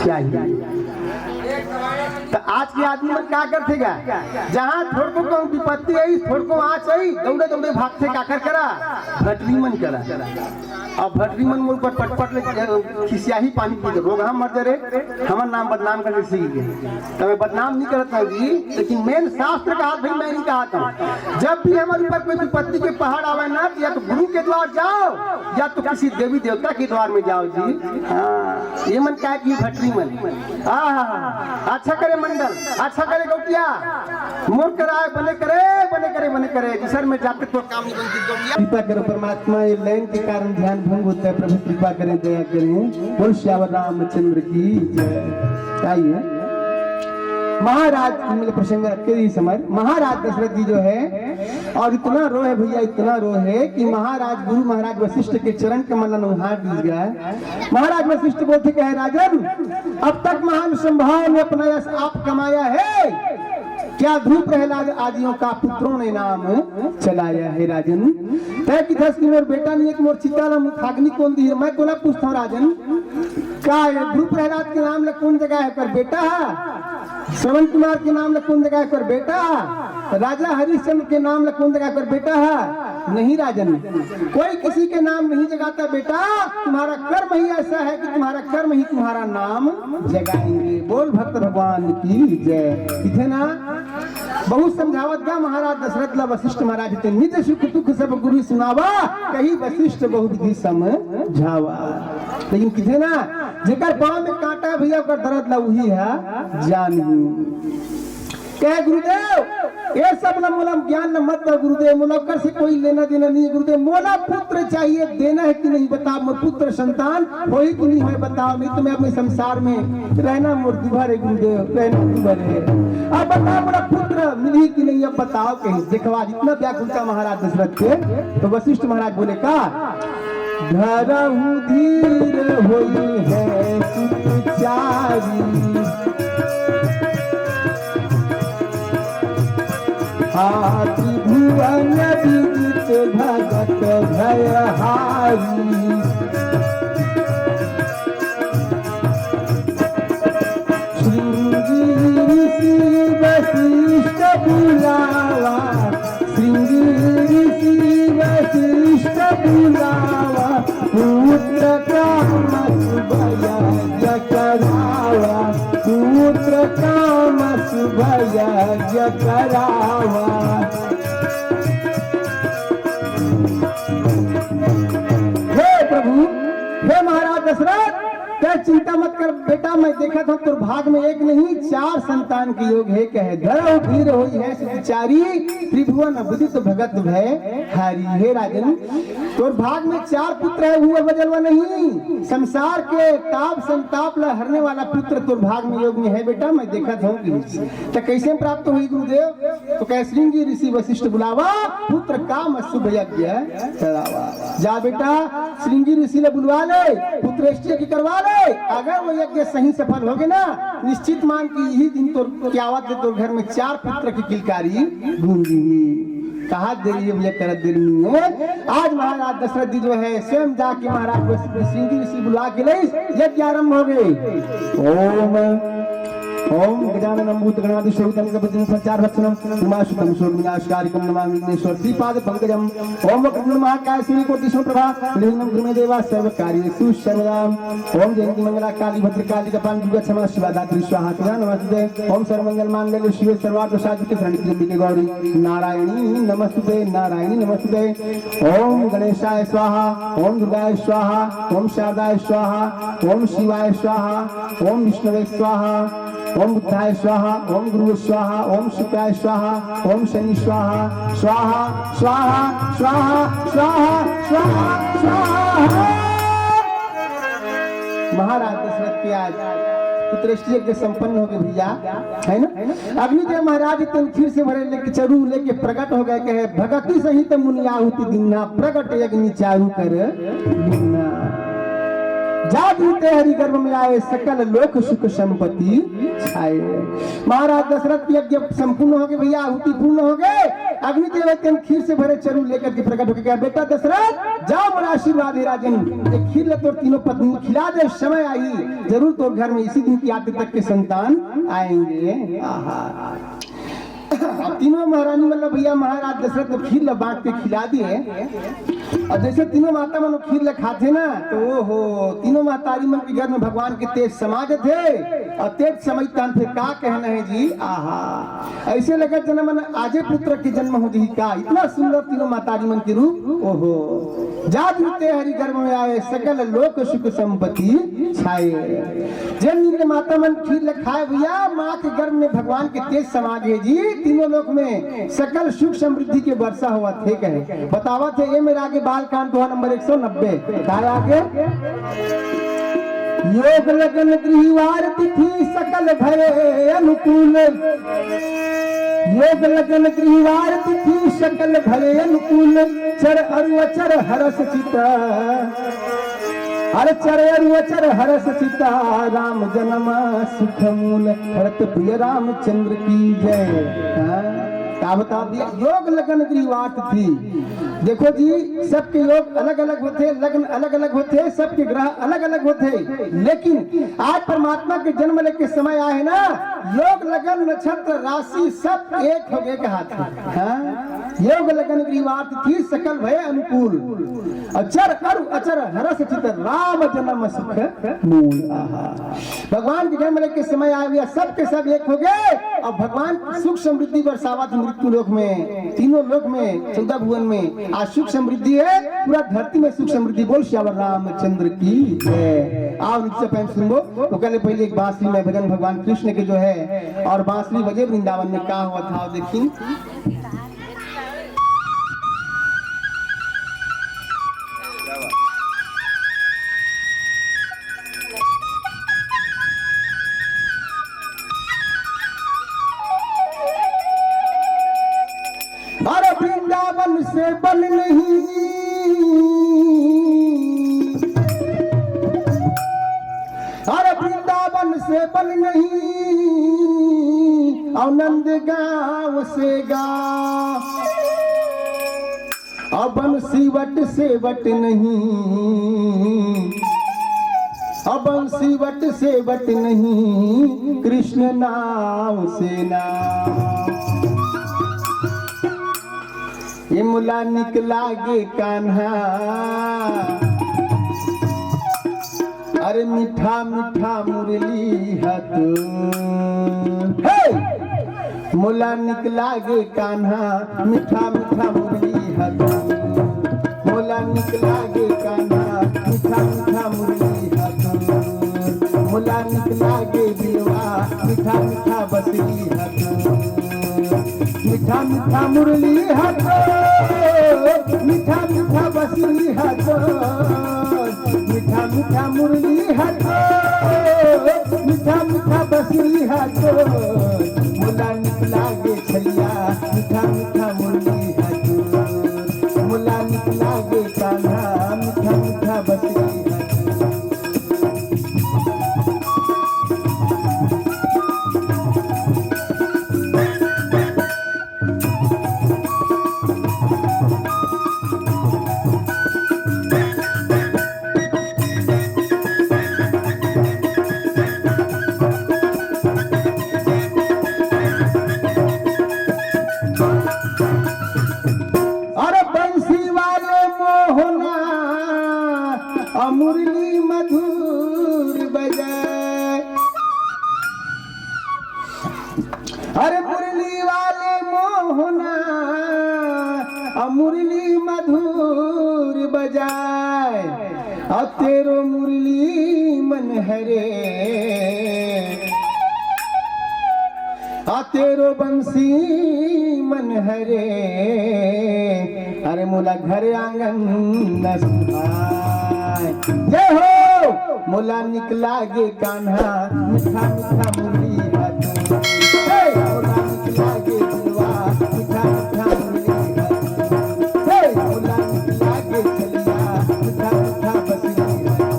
चाहिए। तो आज के आदमी में क्या करतेगा? जहाँ थोड़को को विपत्ति आई, थोड़को आँच आई, दौड़े दौड़े भागते काकर करा, भटरी मन करा। और भटरी मन मुड़ पर पटपट खिसियाही पानी पी रोग हम मर जरे, हमार नाम बदनाम करके सीख गए। तो मैं बदनाम नहीं करता हूँ जी, लेकिन मेन शास्त्र का भाई मैं नहीं कहता हूँ। जब भी हमारे ऊपर कोई विपत्ति के पहाड़ आवे ना, या तो गुरु के द्वार जाओ, या तो किसी देवी देवता के द्वार में जाओ जी। हाँ ये मन क्या की भटरी मन। अच्छा करे मंडल, अच्छा करे गौटिया, मोर कराए बने करे दूसर में जाके तो काम नहीं बनती। कृपा करो परमात्मा, ये लाइन के कारण ध्यान भंग होता है, प्रभु कृपा करें दया करें। बोल श्यावर रामचंद्र की जय। आइए महाराज मतलब प्रसंग रखे इस समय महाराज दशरथ जी जो है, और इतना रो है भैया, इतना रो है कि महाराज गुरु महाराज वशिष्ठ के चरण कमल हाथ डूब गया। महाराज वशिष्ठ बोलते कहे राजन, अब तक महान संभाव ने अपना यश आप कमाया है, क्या ध्रुव प्रहलाद आदियों का पुत्रों ने नाम चलाया है राजन। तय की धस की मोर बेटा नहीं है कि मोर चिता ना मुखाग्नि कौन दी है। मैं कोला पूछता हूँ राजन, क्या ध्रुव प्रहलाद के नाम ल कौन जगह है कर बेटा, श्रवण कुमार के नाम ल कौन जगह कर बेटा, राजा हरिश्चंद्र के नाम ल कौन जगह कर बेटा है? नहीं राजन, कोई किसी के नाम नहीं जगाता बेटा, तुम्हारा कर्म ही ऐसा है कि तुम्हारा कर्म ही तुम्हारा नाम जगाएंगे। बोल भक्त भगवान की जय। इथे ना बहुत समझावत गा महाराज दशरथ ला वशिष्ठ महाराज थे, निज सुख दुख सब गुरु सुनावा, कही वशिष्ठ बहुत ही समझावा। लेकिन किथे ना जेकर पाँव में कांटा भैया ओकर दर्द ला वही है जानू कहे गुरुदेव ये सब ना मोला ज्ञान न मत दो गुरुदेव, मोला कर से कोई लेना देना नहीं है गुरुदेव, मोला पुत्र चाहिए, देना है कि नहीं बताओ, मैं पुत्र संतान हो ही कि नहीं है बताओ, नहीं तो मैं अपने संसार में रहना मोर दुभर है गुरुदेव, रहना दुभर है। अब बताओ मोला पुत्र मिली कि नहीं, अब बताओ कहीं देखवा। इतना व्याकुलता महाराज दशरथ के तो वशिष्ठ महाराज बोले का धरहु धीर होई है सुचारी, त्रिभुवन विदित भगत भयहारी, श्रृंगी ऋषि वशिष्ठ बुलावा, श्रृंगी ऋषि वशिष्ठ बुलावा, पुत्र काम सुभयज्ञ करावा, पुत्र काम सुभयज्ञ करावा। हे प्रभु, हे महाराज दशरथ, क्या चिंता मत कर बेटा, मैं देखा था तुर भाग में एक नहीं 4 संतान के योग है, कहे धरहु धीर होई है सुचारी, त्रिभुवन विदित भगत भय हारी। हे राजन तुर भाग में 4 पुत्र है, हुआ बदलवा नहीं, संसार के ताप संताप ला हरने वाला पुत्र तुर भाग में योग में है बेटा, मैं देखा था तो कैसे प्राप्त हुई गुरुदेव, तो कह श्रृंगी ऋषि वशिष्ठ बुलावा, पुत्र काम शुभ यज्ञ चढ़ावा। जा बेटा श्रृंगी ऋषि ने बुलवा ले, पुत्र की करवा ले, अगर वो यज्ञ सही सफल हो गए ना, निश्चित मान की यही दिन तो क्या आवत है, तो घर में 4 पुत्र की किलकारी गूंजी। कहा दे रही है भैया करत दे रही है। आज महाराज दशरथ जी जो है स्वयं जाके महाराज श्रृंगी ऋषि बुला के ले यज्ञ आरंभ हो गए। ओम गजाननं भूतगणाधिशोभितं गजपतिं सच्चारभक्षणं उमाशुतं शोर्विनाशकारिकं नमामि विघ्नेश्वर श्रीपाद पंकजम्। ओम वक्रतुण्ड महाकाय सूर्यकोटिसमप्रभा निर्विघ्नं कुरु मे देवा सर्वकार्येषु सर्वदा। ओम जयंती मंगला काली भद्रकाली कपालिका क्षमा शिवा दात्री स्वाहा सदा नमस्ते। ओम सर्वमंगल मांगल्ये शिवे सर्वार्थ साधिके शरण्ये त्र्यंबके गौरी नारायणी नमस्ते, नारायणी नमस्ते। ओम गणेशाय स्वाहा, ओम दुर्गाय स्वाहा, ओम शारदाय स्वाहा, ओम शिवाय स्वाहा, ओम विष्णवे स्वाहा, ओम बुद्धाय स्वाहा, ओम गुरु स्वाहा, ओम शुक्राय स्वाहा, ओम शनि स्वाहा, स्वाहा स्वाहा स्वाहा स्वाहा स्वाहा स्वाहा। महाराज दशरथ के आज पुत्रष्टि यज्ञ संपन्न हो गए भैया, है ना। अग्निदेव महाराज इतने खीर से भरे लेके चरू लेके प्रकट हो गए, कहे भगति सहित मुनियाहुति दीना, प्रकट यज्ञ चारु कर दीना। जागृते हरि गर्भ में आए, सकल लोक सुख संपत्ति छाए। महाराज दशरथ यज्ञ संपूर्ण हो गए भैया, आहुति पूर्ण हो गए। अग्निदेव खीर से भरे चरू लेकर के प्रकट होकर कहा बेटा दशरथ जाओ मेरा आशीर्वाद है राजन, खीर ले तो तीनों पत्नी खिला दे, समय आई जरूर तो घर में इसी दिन की आते तक के संतान आएंगे। अब तीनों महारानी मतलब भैया महाराज दशरथ ने खीर ला बांट के खिला दिए, और जैसे तीनों माता मन खीर ला खाते ना तो हो तीनों मातारी मन के घर में भगवान के तेज समाज थे, और तेज समझता फिर का कहना है जी। आहा ऐसे लगा जन्म मन आजे पुत्र के जन्म हो जी का, इतना सुंदर तीनों मातारी मन के रूप। ओहो जागृते हरि गर्भ में आए, सकल लोक सुख संपत्ति छाए। जब माता मन खीर ला खाए भैया, माँ के गर्भ में भगवान के तेज समाज है जी, तीनों लोक में सकल सुख समृद्धि के वर्षा हुआ थे। कहे बतावा थे ये मेरे आगे बाल कांड हुआ नंबर 190 काय आगे योग लगन गृहवार तिथि सकल भय अनुकूल, योग लगन गृहवार तिथि सकल भय अनुकूल, चर अरुचर हरस चिता, अरे चर अरुचर हरस चिता, राम जन्म सुख मूल, भरत प्रिय रामचंद्र की जय। क्या बता दिया योग लगन गृहवार थी। देखो जी सबके योग अलग अलग होते, लग्न अलग अलग होते, सबके ग्रह अलग अलग होते, लेकिन आज परमात्मा के जन्म लेके समय आए है ना, योग लगन नक्षत्र राशि सब एक हो गए हाथ। योग लगन ग्रीवार्थ थी सकल भय अनुकूल अचर अरु अचर हरस चित राम जन्म सुख मूल। आहा भगवान के जन्म के समय आ गया, सब के सब एक हो गए और भगवान सुख समृद्धि बरसावा थी मृत्यु लोक में, तीनों लोक में, 14 भुवन में। आज सुख समृद्धि है, पूरा धरती में सुख समृद्धि। बोल श्यावर रामचंद्र की जय। आओ नीचे पहन सुनो तो पहले पहले एक बांसुरी में भजन भगवान कृष्ण के जो है, और बांसुरी बजे वृंदावन में क्या हुआ था देखिए। अरे वृंदावन से बन नहीं, अरे वृंदावन से बन नहीं, आनंद गांव से गा, अबन सिवट से वट नहीं, अबन सिवट से वट नहीं, कृष्ण नाम से नाम। ये मुला निकला गे कान्हा, अरे मीठा मीठा मुरली हाथ, मुला निकला गे कान्हा, मीठा मीठा मुरली हाथ, मुला निकला गे कान्हा, मीठा मीठा मुरली हाथ, मुला निकला गे दिलवा, मीठा मीठा बसरी हाथ, मीठा मीठा मुरली हाथ, मीठा मीठा बसरी हाथ, मीठा मीठा मुरली हाथ, मीठा मीठा बसरी हाथ, मुला निकला गे छलिया, मीठा मीठा मुरली हाथ, मुला निकला गे कान्हा, मीठा मीठा बसरी हाथ। मुरली मधुर बजाए, अरे मुरली वाले मोहना, मुरली मधुर बजाए, और तेरो मुरली मन हरे, तेरो बंसी मन हरे, अरे मुला घर आंगन न सुहाए। जय हो मुला निकला गे कान्हा, मीठा मीठा मुरली हाथ, मुला निकला गे दिलवा, मीठा मीठा मुरली हाथ, मुला निकला गे चलिया, मीठा मीठा बसरी हाथ।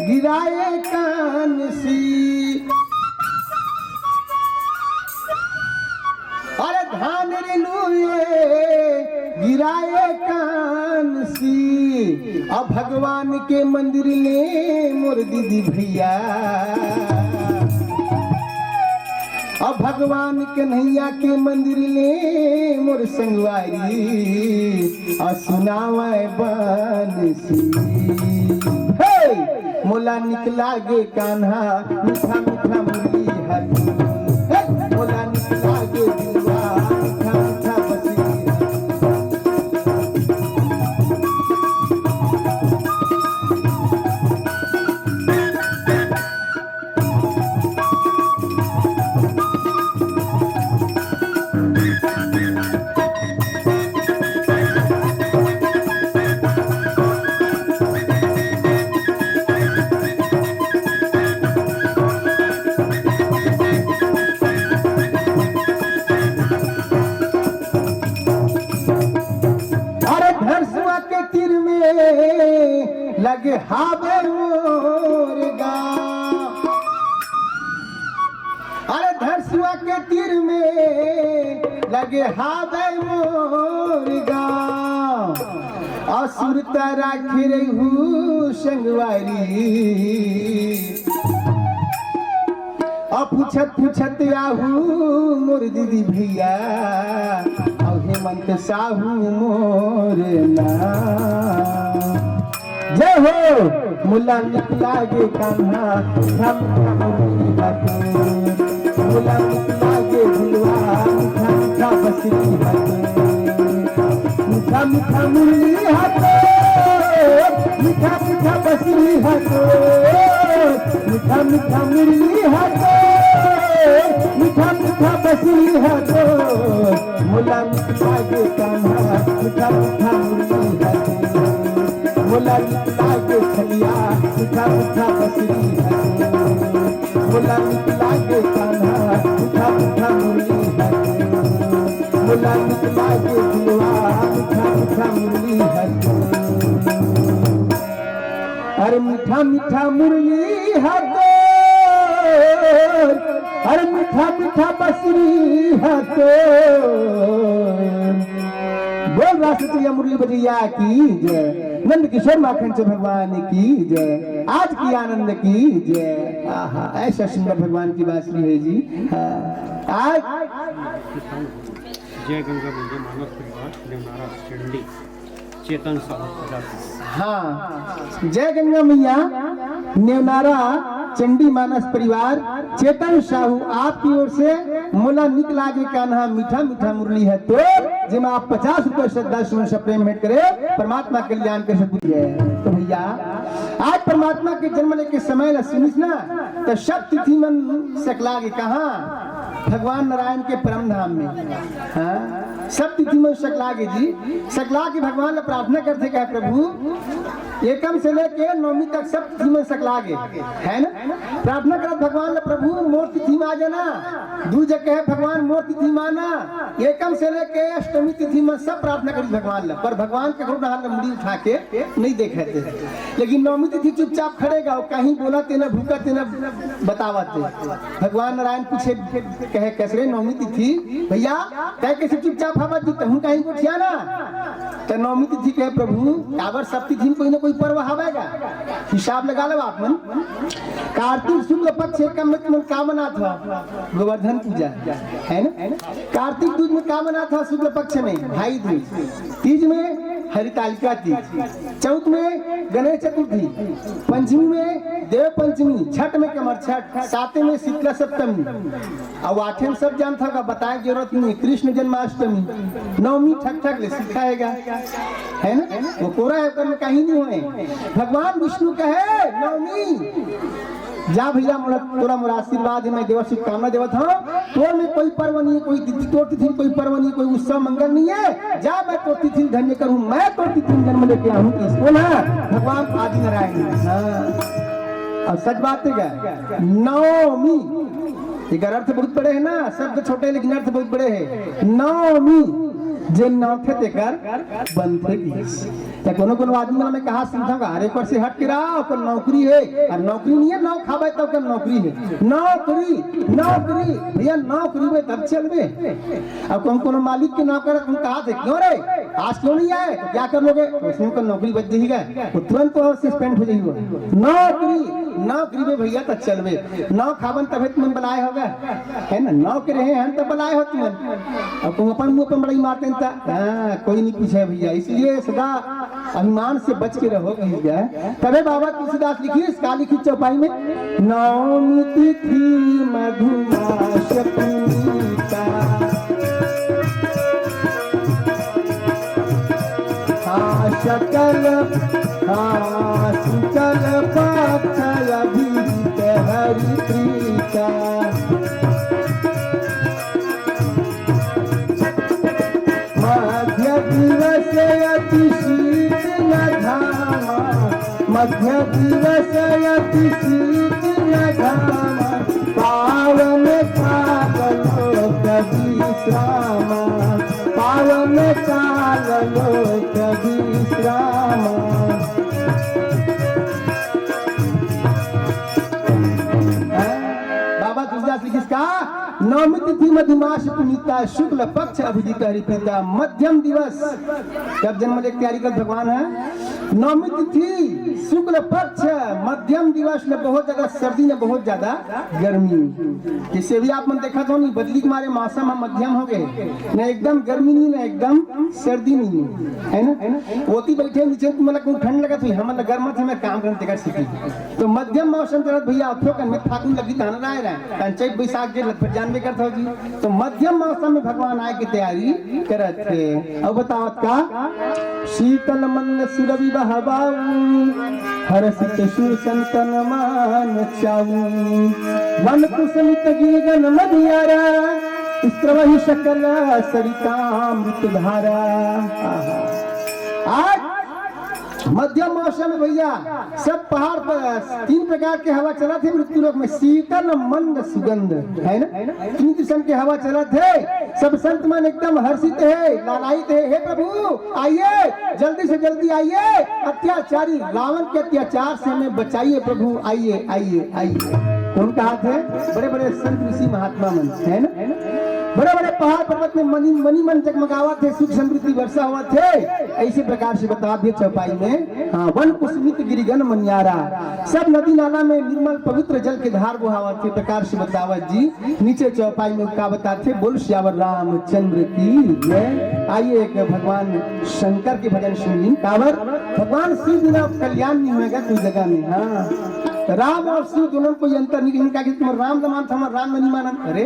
गिराए कान सी, अरे धान रेलुए गिराए कान सी, अब भगवान के मंदिर ले मोर दीदी भैया, अब भगवान कन्हैया के मंदिर ले मोर संगवारी, सुनावे बंसी। मोला निकला गे कान्हा, मीठा मीठा मुरली हाथ, मोला निकला गे दिलवा, मीठा मीठा बसरी हाथ। में लगे हावे मोर गाँव। अरे धरसुआ के तीर में लगे हावे मोर गाँव। असुर तारा खिरहू संगवारी पूछत पूछत आहू मोर दीदी भैया और हेमंत साहू मोर नाम। जय हो मुला निकला गे कान्हा धम मुला निकला गे झुलवा मीठा मीठा बसरी मीठा मीठा मुरली हाथो मीठा मीठा बसरी हाथो मीठा मीठा मुरली हाथो मीठा मीठा बसरी हाथो मुला निकला गे कान्हा मीठा मीठा मुरली हाथो मुला निकला गे छलिया मीठा मीठा बसरी हाथो मुला निकला गे कान्हा मीठा मीठा मुरली हाथो मुला निकला गे झुलवा मीठा मीठा मुरली हाथो। अरे मीठा मीठा मुरली हाथो अरे मीठा मीठा बसरी हाथो। बोल राष्ट्रीय मुरली बजैया की जय, नंद किशोर माखन से भगवान की जय, आज की आनंद की जय। आहा ऐसा सुंदर भगवान की बांसुरी है जी। आज जय गंगा मंदिर मानस परिवार नेवनारा चंडी चेतन साहू। हाँ जय गंगा मैया नेवनारा चंडी मानस परिवार चेतन साहू आपकी ओर से मुला निकला के कान्हा मीठा मीठा मुरली है तो जिसमें आप 50 रुपए श्रद्धा सुन से प्रेम भेंट करे परमात्मा कल्याण के सदबुद्धि है। तो भैया आज परमात्मा के जन्म के समय ला सुनिस ना तो सब तिथि मन सकला के कहा भगवान नारायण के परम धाम में। हाँ सब तिथि में सकला के जी सकला के भगवान प्रार्थना करते क्या प्रभु एकम से लेके नौमी तक सब तिथि में सकला के है ना प्रार्थना करत भगवान प्रभु मोर तिथि में आ जाना दू जगह भगवान मोर तिथि माना एकम से लेके अष्टमी तिथि में सब प्रार्थना करी भगवान ला पर भगवान के हाथ मुड़ी उठा के नहीं देखे थे। लेकिन नौमी तिथि चुपचाप खड़ेगा कहीं बोला तेना भूखा तेना बतावते भगवान नारायण पूछे कहे कैसे नौमी तिथि भैया कह कैसे चुपचाप हवा दी कहूँ कहीं को ठिया ना तो नौमी तिथि कहे प्रभु काबर सब तिथि में कोई ना कोई पर्व हवेगा हिसाब लगा लो आप मन। कार्तिक शुक्ल पक्ष का मतलब का मना था गोवर्धन पूजा है ना। कार्तिक दूज में का मना था शुक्ल पक्ष में भाई दूज, तीज में हरितालिका तीज, चौथ में गणेश चतुर्थी, पंचमी में देव पंचमी, छठ में कमर छठ, सातवें में शीतला सप्तमी और आठवें में सब जानता होगा बताए जरूरत नहीं कृष्ण जन्माष्टमी, नवमी ठक ठक ले सिखाएगा है ना वो कोरा है कर कहीं नहीं हुए। भगवान विष्णु कहे नवमी जा भैया तोरा मोरा आशीर्वाद मैं देवा शुभकामना देवत हूँ तोर में कोई पर्व नहीं है कोई तिथि तोर तिथि कोई पर्व नहीं कोई उत्सव मंगल नहीं है जा मैं तो तिथि धन्य करूँ मैं तो तिथि जन्म लेके आऊँ किसको ना भगवान आदि नारायण। और सच बात है क्या नवमी एक अर्थ बहुत बड़े है ना शब्द छोटे लेकिन अर्थ बहुत बड़े है। नवमी जे नौथे तेकर बनते की कोनो कोनो आदमी में कहा समझाऊंगा अरे पर से हट के रहा ओकर नौकरी है और नौकरी नहीं है नौ खावे तब कर नौकरी है नौकरी नौकरी भैया नौकरी में तब चलबे। अब कौन कोनो मालिक के नौकर तुम कहा थे क्यों रे आज क्यों नहीं आए तो क्या कर लोगे उसमें का नौकरी बच जाएगा वो तुरंत तो सस्पेंड हो जाएगा। नौकरी नौकरी में भैया तब चलबे नौ खावन तब तुम बनाए होगा है ना नौ के रहे हैं तब बनाए हो तुम अब तुम अपन मुंह पर बड़ाई मारते कोई नहीं पूछे भैया इसलिए सदा अभिमान से बच के रहो भैया। तबे बाबा तुलसीदास लिखी इसका लिखी चौपाई में नौमी तिथि मधुमास पूजिता सकल सकल पक्ष अभिजित हरि प्रीता मध्य दिवस अति शीतल घामा मध्य दिवस अति शीतल घामा पावन पावलो कवि श्रामा पावन चालो कभी श्राम। बाबा तुलसीदास लिखिस का नवमी तिथि मधुमास पुनीता शुक्ल पक्ष अभिजीत हरिप्रीता मध्यम दिवस। कब जन्म लेके तैयारी कर भगवान है। नवमी तिथि शुक्ल पक्ष मध्यम दिवस में बहुत ज्यादा सर्दी में बहुत ज्यादा गर्मी। इससे भी आप मन देखा तो नहीं बदली के मारे मौसम हम मध्यम हो गए, न एकदम गर्मी नहीं न एकदम सर्दी नहीं है ना। ओती बैठे नीचे मतलब ठंड लगा तो हम गर्म थे मैं काम करने तक सीखी तो मध्यम मौसम चलत भैया अथो कर में फागुन लगी ताना रहा है चैत बैसाख के लगभग जानबे करता जी। तो मध्यम मौसम में भगवान आए की तैयारी करत थे। अब बताओ का शीतल मंद सुरभि बहबाऊ हरसित सुर संतन मान चाऊ वन कुसमित गीगन मदियारा स्त्रवहि सकल सरितामृत धारा। आज मध्यम मौसम में भैया सब पहाड़ पर 3 प्रकार के हवा चला थे मृत्यु लोक में। शीतल मंद सुगंध है ना, 3 किस्म के हवा चला थे। सब संत मन एकदम हर्षित है लालायित है। हे प्रभु आइए जल्दी से जल्दी आइए, अत्याचारी रावण के अत्याचार से हमें बचाइए प्रभु, आइए आइए आइए। उनका हाथ है बड़े बड़े संत ऋषि महात्मा मन है ना। बड़े बड़े पहाड़ पर्वत में मनी मन जगमगावा थे, सुख समृद्धि वर्षा हुआ थे। ऐसे प्रकार से बता दिए चौपाई में। हाँ वन कुसमित गिरिगन मनियारा सब नदी नाला में निर्मल पवित्र जल के धार बुहावा थे। प्रकार से बतावत जी नीचे चौपाई में का बताते बोल श्यावर रामचंद्र की जय। आइए एक भगवान शंकर के भजन सुन ली। कावर भगवान शिव बिना कल्याण नहीं होगा कोई जगह में। हाँ राम और शिव दोनों कोई अंतर नहीं। इनका कि तुम राम न मानत हम राम नहीं मानत, अरे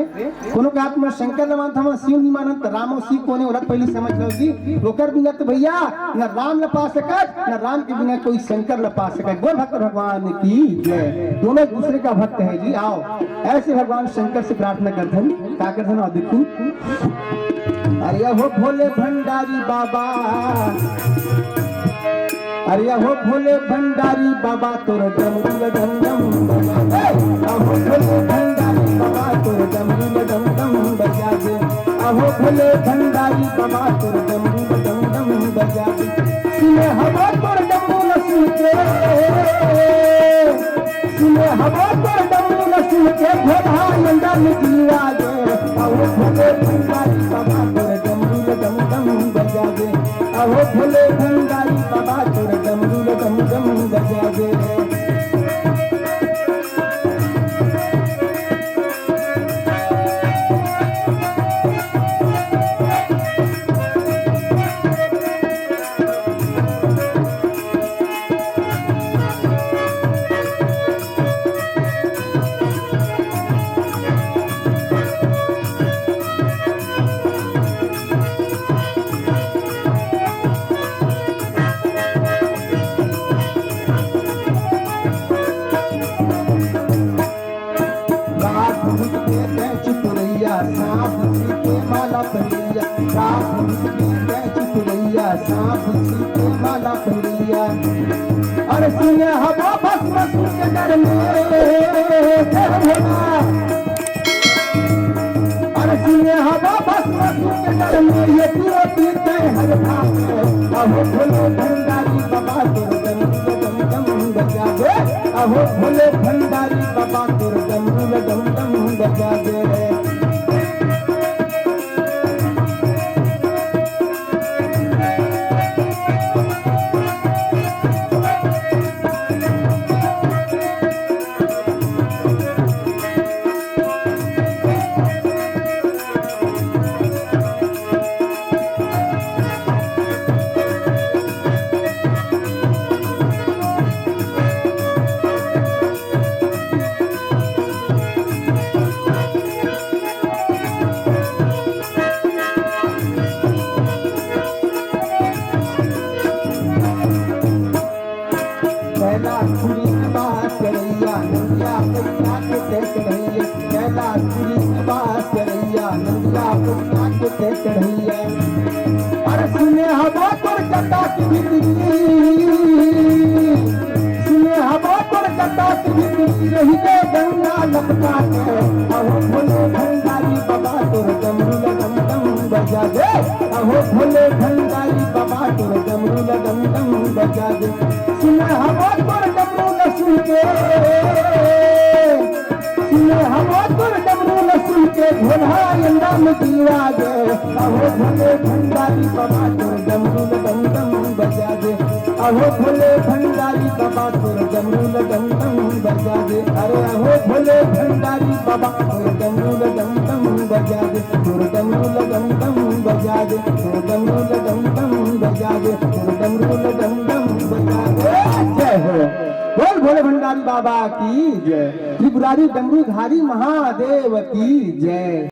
कोनो का तुम शंकर न मानत हम शिव नहीं मानत। राम और शिव कोने उलट पहले समझ लो जी। ओकर बिना तो भैया न राम न पा सकत न राम के बिना कोई शंकर न पा सकत। बोल भक्त भगवान की जय। दोनों एक दूसरे का भक्त है जी। आओ ऐसे भगवान शंकर से प्रार्थना करथन का करथन और देखू। अरे हो भोले भंडारी बाबा, अरे हो भोले भंडारी बाबा तोर डमरू डम डम अहो भोले भंडारी बाबा तोर डमरू डम डम बजा दे। अहो भोले भंडारी बाबा तोर डमरू डम डम बजा दे। सुने हवा तोर डमरू न सुन के, सुने हवा तोर डमरू न सुन के भोला नंदा निकलिया दे। अहो भोले भंडारी बाबा तोर डमरू डम डम बजा दे। अहो भोले भंडारी बाबा तोर डमरू डम डम बजा दे। अरे सुने हवा भस्म के डर में, अरे सुने हवा भस्म के डर में ये पूरा पीते हर भाग। अहो भोले भंडारी बाबा तोर डमरू डम डम बजा दे। अहो भोले भंडारी बाबा तोर डमरू डम डम बजा दे। अरे सुने हवा पर कटा की सुने हवा पर कटा की रही दे गंगा लपका के। अहो भोले भंडारी बाबा तोर डमरू डम डम बजा दे। अहो भंडारी बाबा तुर डमरू डम डम बजा दे। अहो भोले भंडारी बाबा तुर डमरू डम डम बजा दे। अरे अहो भोले भंडारी बाबा तुर डमरू डम डम बजा दे। तुर डमरू डम डम बजा दे। तुर डमरू डम डम बजा दे। तुर डमरू डम डम बजा दे। जय हो बोल भोले भंडारी बाबा की जय। त्रिपुरारी डमरूधारी महादेव की जय।